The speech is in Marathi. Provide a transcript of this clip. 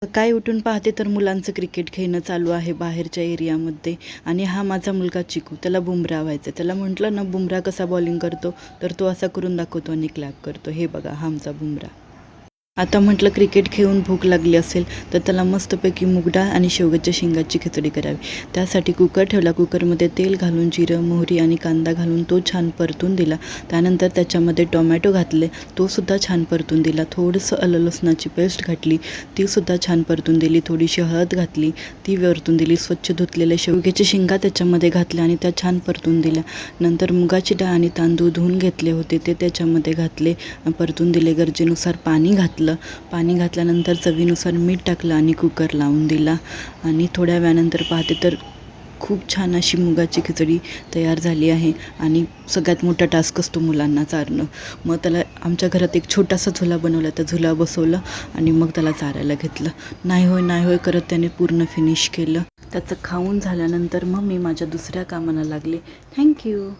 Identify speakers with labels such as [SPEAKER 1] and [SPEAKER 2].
[SPEAKER 1] सकाळी उठून पाहते तर मुलांचं क्रिकेट खेळणं चालू आहे बाहेरच्या एरियामध्ये. आणि हा माझा मुलगा चिकू, त्याला बुमरा व्हायचं. त्याला म्हटलं ना बुमरा कसा बॉलिंग करतो, तर तो असा करून दाखवतो आणि क्लॅप करतो. हे बघा हा आमचा बुमरा. आता म्हटलं क्रिकेट खेळून भूक लागली असेल तर त्याला मस्तपैकी मूग डाळ आणि शेवग्याच्या शेंगाची खिचडी करावी. त्यासाठी कुकर ठेवला. कुकरमध्ये तेल घालून जिरं, मोहरी आणि कांदा घालून तो छान परतून दिला. त्यानंतर त्याच्यामध्ये टोमॅटो घातले, तोसुद्धा छान परतून दिला. थोडंसं आलं लसणाची पेस्ट घातली, तीसुद्धा छान परतून दिली. थोडीशी हळद घातली, ती परतून दिली. स्वच्छ धुतलेल्या शेवग्याच्या शेंगा त्याच्यामध्ये घातल्या आणि त्या छान परतून दिल्या. नंतर मुगाची डाळ आणि तांदूळ धुवून घेतले होते ते त्याच्यामध्ये घातले, परतून दिले. गरजेनुसार पाणी घातलं. पाणी घातल्यानंतर चवीनुसार मीठ टाकलं आणि कुकर लावून दिला. आणि थोड्या वेळानंतर पाहते तर खूप छान अशी मुगाची खिचडी तयार झाली आहे. आणि सगळ्यात मोठा टास्क असतो मुलांना चारणं. मग त्याला आमच्या घरात एक छोटासा झुला बनवला, त्या झुला बसवलं आणि मग त्याला चारायला घेतलं. नाही होय करत त्याने पूर्ण फिनिश केलं. त्याचं खाऊन झाल्यानंतर मग मी माझ्या दुसऱ्या कामाला लागले. थँक्यू.